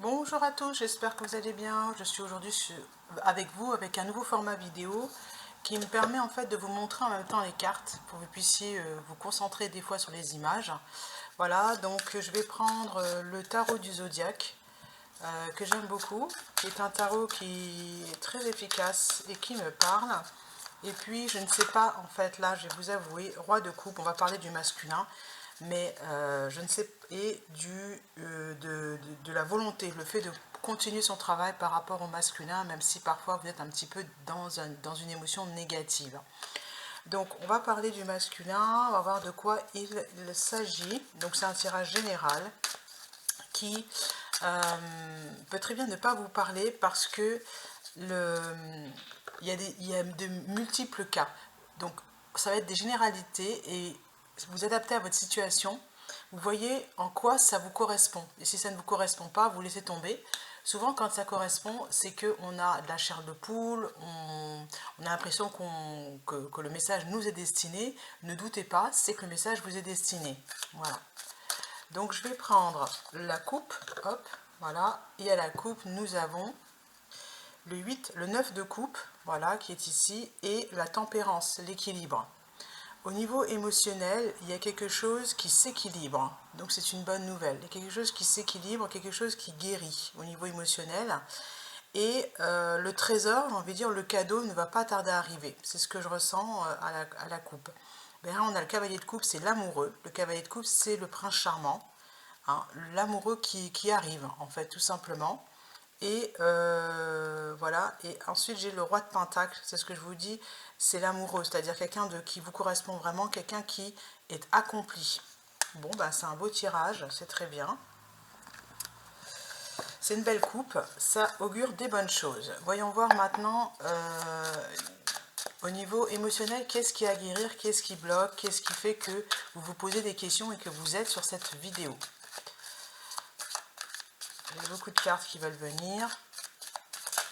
Bonjour à tous, j'espère que vous allez bien. Je suis aujourd'hui avec vous avec un nouveau format vidéo qui me permet en fait de vous montrer en même temps les cartes pour que vous puissiez vous concentrer des fois sur les images. Voilà, donc je vais prendre le tarot du zodiaque que j'aime beaucoup, qui est un tarot qui est très efficace et qui me parle. Et puis je ne sais pas, en fait là je vais vous avouer, roi de coupe, on va parler du masculin, mais je ne sais, et de la volonté, le fait de continuer son travail par rapport au masculin, même si parfois vous êtes un petit peu dans une émotion négative. Donc on va parler du masculin, on va voir de quoi il s'agit. Donc c'est un tirage général qui peut très bien ne pas vous parler parce que il y a de multiples cas. Donc ça va être des généralités et vous adaptez à votre situation. Vous voyez en quoi ça vous correspond. Et si ça ne vous correspond pas, vous laissez tomber. Souvent, quand ça correspond, c'est qu'on a de la chair de poule, on a l'impression que le message nous est destiné. Ne doutez pas, c'est que le message vous est destiné. Voilà. Donc, je vais prendre la coupe. Hop, voilà. Et à la coupe, nous avons le 8, le 9 de coupe, voilà, qui est ici, et la tempérance, l'équilibre. Au niveau émotionnel, il y a quelque chose qui s'équilibre, donc c'est une bonne nouvelle. Il y a quelque chose qui s'équilibre, quelque chose qui guérit au niveau émotionnel. Et le trésor, on veut dire le cadeau, ne va pas tarder à arriver. C'est ce que je ressens à la coupe. Ben là, on a le cavalier de coupe, c'est l'amoureux. Le cavalier de coupe, c'est le prince charmant. Hein, l'amoureux qui arrive, en fait, tout simplement. Et voilà, et ensuite j'ai le roi de pentacle, c'est ce que je vous dis, c'est l'amoureux, c'est-à-dire quelqu'un qui vous correspond vraiment, quelqu'un qui est accompli. Bon, ben c'est un beau tirage, c'est très bien. C'est une belle coupe, ça augure des bonnes choses. Voyons voir maintenant, au niveau émotionnel, qu'est-ce qui est à guérir, qu'est-ce qui bloque, qu'est-ce qui fait que vous vous posez des questions et que vous êtes sur cette vidéo. J'ai beaucoup de cartes qui veulent venir.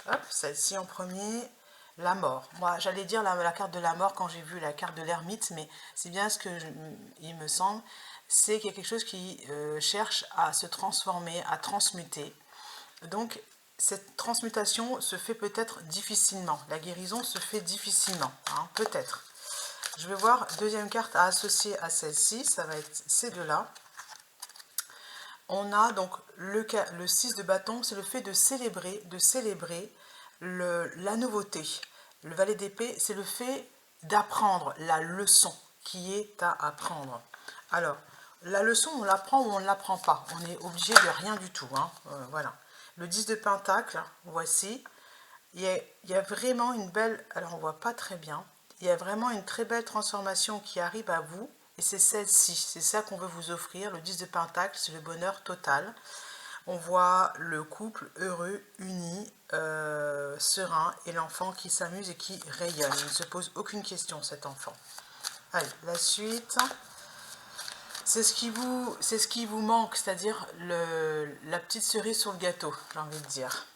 Hop, celle-ci en premier, la mort. Moi, j'allais dire la carte de la mort quand j'ai vu la carte de l'ermite, mais c'est bien ce que il me semble, c'est qu'il y a quelque chose qui cherche à se transformer, à transmuter. Donc, cette transmutation se fait peut-être difficilement. La guérison se fait difficilement, hein, peut-être. Je vais voir deuxième carte à associer à celle-ci, ça va être ces deux-là. On a donc le 6 de bâton, c'est le fait de célébrer la nouveauté. Le valet d'épée, c'est le fait d'apprendre la leçon qui est à apprendre. Alors, la leçon, on l'apprend ou on ne l'apprend pas. On est obligé de rien du tout. Hein. Voilà. Le 10 de pentacle, voici. Il y a vraiment une belle... Alors, on ne voit pas très bien. Il y a vraiment une très belle transformation qui arrive à vous. Et c'est celle-ci, c'est ça qu'on veut vous offrir. Le 10 de pentacle, c'est le bonheur total. On voit le couple heureux, uni, serein, et l'enfant qui s'amuse et qui rayonne. Il ne se pose aucune question, cet enfant. Allez, la suite. C'est ce qui vous manque, c'est-à-dire la petite cerise sur le gâteau, j'ai envie de dire.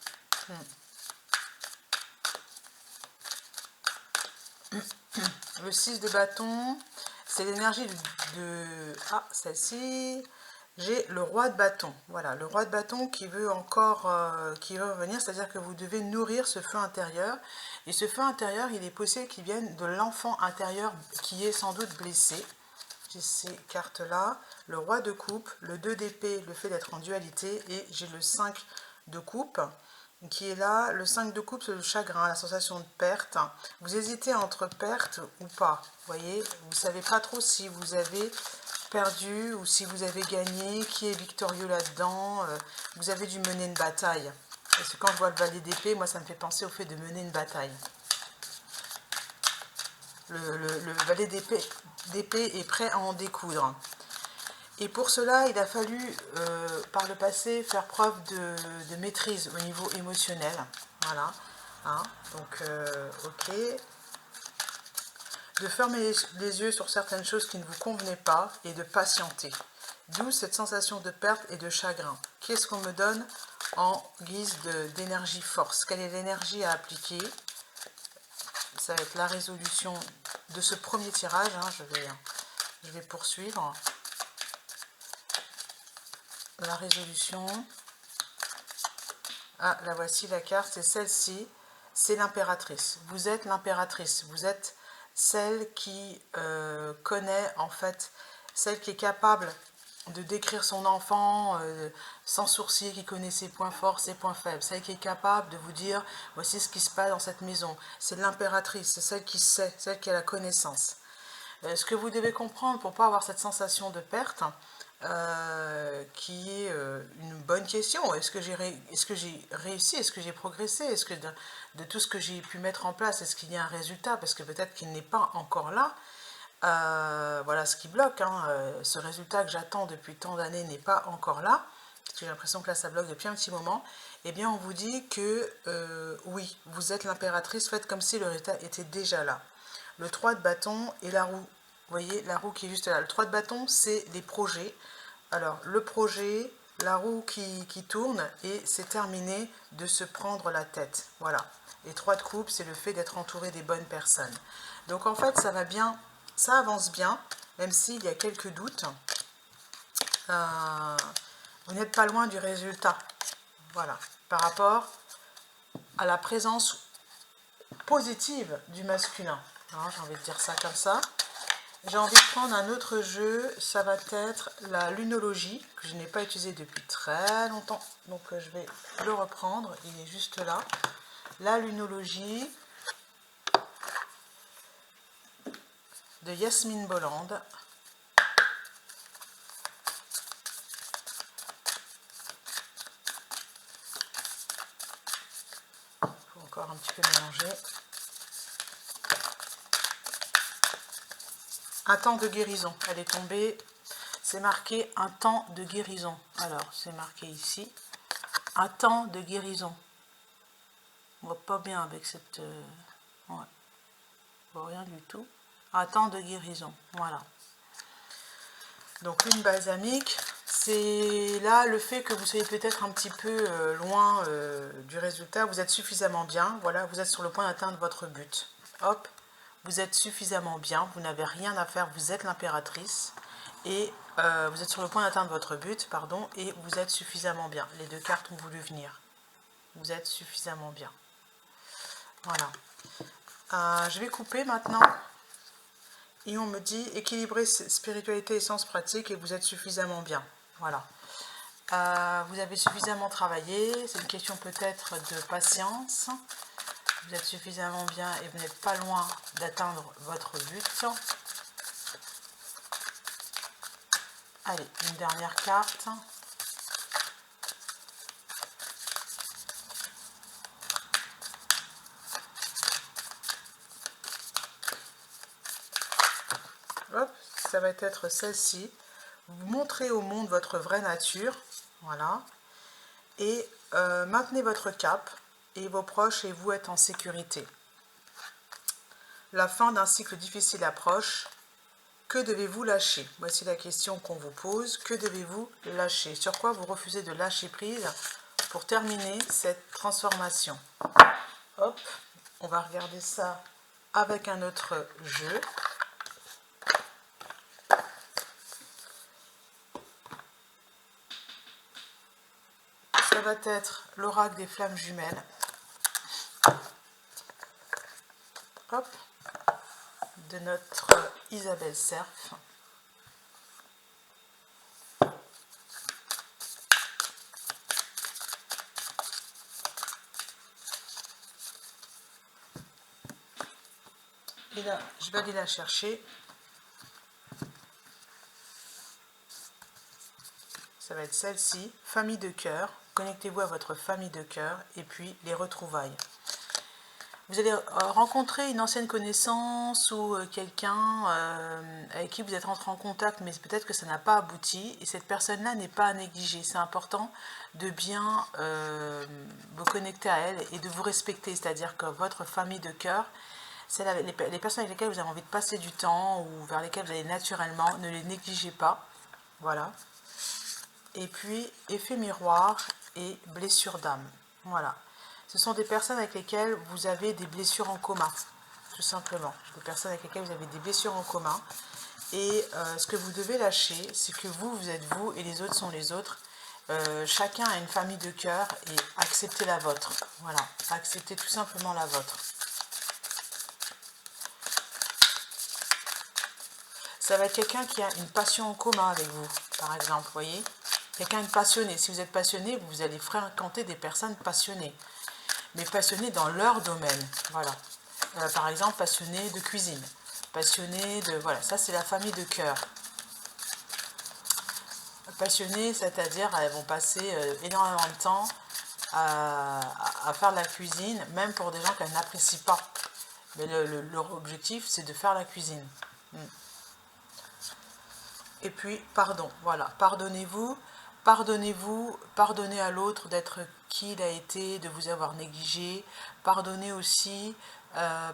Le 6 de bâton, c'est l'énergie de... Ah, celle-ci, j'ai le roi de bâton. Voilà, le roi de bâton qui veut encore, qui veut revenir, c'est-à-dire que vous devez nourrir ce feu intérieur. Et ce feu intérieur, il est possible qu'il vienne de l'enfant intérieur qui est sans doute blessé. J'ai ces cartes-là, le roi de coupe, le 2 d'épée, le fait d'être en dualité, et j'ai le 5 de coupe qui est là. Le 5 de coupe, c'est le chagrin, la sensation de perte. Vous hésitez entre perte ou pas. Vous voyez, vous ne savez pas trop si vous avez perdu ou si vous avez gagné, qui est victorieux là-dedans. Vous avez dû mener une bataille. Parce que quand je vois le valet d'épée, moi ça me fait penser au fait de mener une bataille. Le valet d'épée est prêt à en découdre. Et pour cela, il a fallu, par le passé, faire preuve de maîtrise au niveau émotionnel. Voilà. Hein, donc, ok. De fermer les yeux sur certaines choses qui ne vous convenaient pas et de patienter. D'où cette sensation de perte et de chagrin. Qu'est-ce qu'on me donne en guise d'énergie force? Quelle est l'énergie à appliquer? Ça va être la résolution de ce premier tirage. Hein, je vais poursuivre. La résolution. Ah, la voici la carte, c'est celle-ci. C'est l'impératrice. Vous êtes l'impératrice. Vous êtes celle qui connaît, en fait, celle qui est capable de décrire son enfant sans sourciller, qui connaît ses points forts, ses points faibles. Celle qui est capable de vous dire, voici ce qui se passe dans cette maison. C'est l'impératrice, c'est celle qui sait, celle qui a la connaissance. Ce que vous devez comprendre pour ne pas avoir cette sensation de perte, qui est une bonne question. Est-ce que j'ai réussi? Est-ce que j'ai progressé? Est-ce que de tout ce que j'ai pu mettre en place, est-ce qu'il y a un résultat? Parce que peut-être qu'il n'est pas encore là. Voilà ce qui bloque. Hein. Ce résultat que j'attends depuis tant d'années n'est pas encore là. J'ai l'impression que là, ça bloque depuis un petit moment. Eh bien, on vous dit que oui, vous êtes l'impératrice. Faites comme si le résultat était déjà là. Le 3 de bâton et la roue. Vous voyez, la roue qui est juste là. Le 3 de bâton, c'est les projets. Alors, le projet, la roue qui tourne, et c'est terminé de se prendre la tête. Voilà. Et 3 de coupe, c'est le fait d'être entouré des bonnes personnes. Donc, en fait, ça va bien, ça avance bien, même s'il y a quelques doutes. Vous n'êtes pas loin du résultat. Voilà. Par rapport à la présence positive du masculin. J'ai envie de dire ça comme ça. J'ai envie de prendre un autre jeu, ça va être la lunologie, que je n'ai pas utilisé depuis très longtemps, donc je vais le reprendre, il est juste là. La lunologie de Yasmine Bolland. Il faut encore un petit peu mélanger. Un temps de guérison, elle est tombée, c'est marqué un temps de guérison. Alors, c'est marqué ici, un temps de guérison. On voit pas bien avec cette... ouais. On voit rien du tout. Un temps de guérison, voilà. Donc, une balsamique, c'est là le fait que vous soyez peut-être un petit peu loin du résultat. Vous êtes suffisamment bien, voilà, vous êtes sur le point d'atteindre votre but. Hop. Vous êtes suffisamment bien, vous n'avez rien à faire, vous êtes l'impératrice et vous êtes sur le point d'atteindre votre but, pardon, et vous êtes suffisamment bien. Les deux cartes ont voulu venir. Vous êtes suffisamment bien. Voilà. Je vais couper maintenant. Et on me dit équilibrer spiritualité et sens pratique et vous êtes suffisamment bien. Voilà. Vous avez suffisamment travaillé. C'est une question peut-être de patience. Vous êtes suffisamment bien et vous n'êtes pas loin d'atteindre votre but. Allez, une dernière carte. Hop, ça va être celle-ci. Vous montrez au monde votre vraie nature. Voilà. Et maintenez votre cap. Et vos proches et vous êtes en sécurité. La fin d'un cycle difficile approche. Que devez-vous lâcher? Voici la question qu'on vous pose. Que devez-vous lâcher? Sur quoi vous refusez de lâcher prise pour terminer cette transformation? Hop, on va regarder ça avec un autre jeu. Ça va être l'oracle des flammes jumelles. Hop, de notre Isabelle Cerf. Et là, je vais aller la chercher. Ça va être celle-ci, famille de cœur. Connectez-vous à votre famille de cœur et puis les retrouvailles. Vous allez rencontrer une ancienne connaissance ou quelqu'un avec qui vous êtes rentré en contact, mais peut-être que ça n'a pas abouti. Et cette personne-là n'est pas à négliger. C'est important de bien vous connecter à elle et de vous respecter. C'est-à-dire que votre famille de cœur, c'est les personnes avec lesquelles vous avez envie de passer du temps ou vers lesquelles vous allez naturellement, ne les négligez pas. Voilà. Et puis, effet miroir et blessure d'âme. Voilà. Ce sont des personnes avec lesquelles vous avez des blessures en commun, tout simplement. Des personnes avec lesquelles vous avez des blessures en commun. Et ce que vous devez lâcher, c'est que vous êtes vous et les autres sont les autres. chacun a une famille de cœur et acceptez la vôtre. Voilà, acceptez tout simplement la vôtre. Ça va être quelqu'un qui a une passion en commun avec vous, par exemple, vous voyez. Quelqu'un de passionné. Si vous êtes passionné, vous allez fréquenter des personnes passionnées. Mais passionnées dans leur domaine, voilà. Par exemple, passionné de cuisine. Passionné de... Voilà, ça c'est la famille de cœur. Passionnées, c'est-à-dire elles vont passer énormément de temps à faire de la cuisine, même pour des gens qu'elles n'apprécient pas. Mais leur objectif, c'est de faire la cuisine. Et puis, pardon, voilà, pardonnez-vous, pardonnez-vous, pardonnez à l'autre d'être qui il a été, de vous avoir négligé, pardonnez aussi,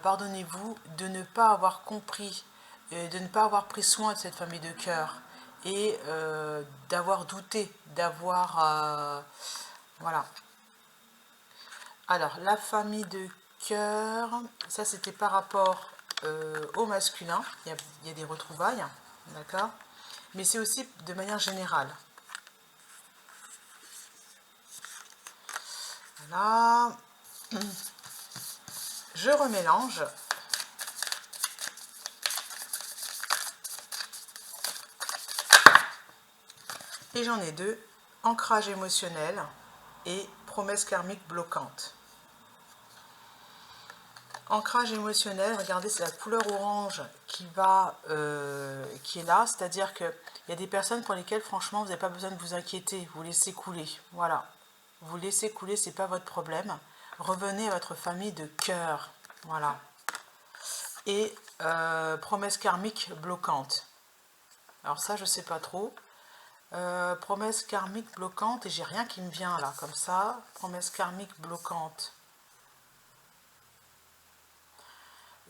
pardonnez-vous de ne pas avoir compris, de ne pas avoir pris soin de cette famille de cœur, et d'avoir douté, d'avoir... voilà. Alors, la famille de cœur, ça c'était par rapport au masculin, il y a des retrouvailles, d'accord ? Mais c'est aussi de manière générale. Voilà. Je remélange. Et j'en ai deux. Ancrage émotionnel et promesse karmique bloquante. Ancrage émotionnel, regardez, c'est la couleur orange qui est là, c'est-à-dire qu'il y a des personnes pour lesquelles, franchement, vous n'avez pas besoin de vous inquiéter, vous laissez couler, voilà. Vous laissez couler, c'est pas votre problème. Revenez à votre famille de cœur, voilà. Et promesse karmique bloquante. Alors ça, je sais pas trop. Promesse karmique bloquante, et j'ai rien qui me vient là, comme ça. Promesse karmique bloquante.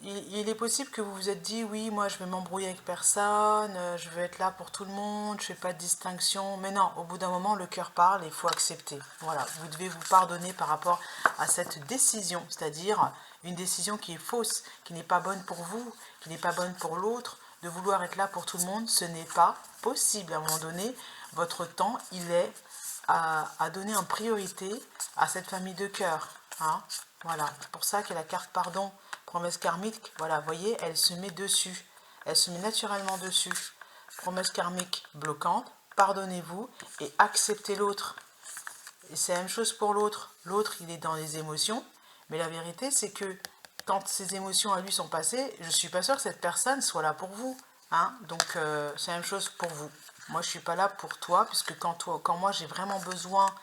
Il est possible que vous vous êtes dit, oui, moi je vais m'embrouiller avec personne, je veux être là pour tout le monde, je fais pas de distinction. Mais non, au bout d'un moment, le cœur parle et il faut accepter. Voilà, vous devez vous pardonner par rapport à cette décision, c'est-à-dire une décision qui est fausse, qui n'est pas bonne pour vous, qui n'est pas bonne pour l'autre. De vouloir être là pour tout le monde, ce n'est pas possible. À un moment donné, votre temps, il est à donner en priorité à cette famille de cœur. Hein, voilà, c'est pour ça qu'il y a la carte pardon. Promesse karmique, voilà, vous voyez, elle se met dessus. Elle se met naturellement dessus. Promesse karmique bloquante, pardonnez-vous et acceptez l'autre. Et c'est la même chose pour l'autre. L'autre, il est dans les émotions. Mais la vérité, c'est que quand ces émotions à lui sont passées, je ne suis pas sûre que cette personne soit là pour vous. Hein, donc, c'est la même chose pour vous. Moi, je ne suis pas là pour toi, puisque quand moi j'ai vraiment besoin,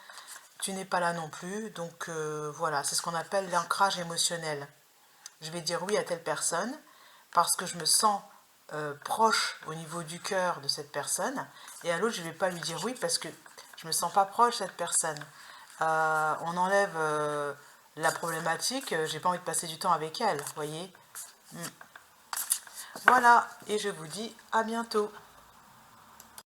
tu n'es pas là non plus. Donc, voilà, c'est ce qu'on appelle l'ancrage émotionnel. Je vais dire oui à telle personne parce que je me sens proche au niveau du cœur de cette personne, et à l'autre je ne vais pas lui dire oui parce que je ne me sens pas proche de cette personne. On enlève la problématique, j'ai pas envie de passer du temps avec elle, vous voyez. Voilà, et je vous dis à bientôt.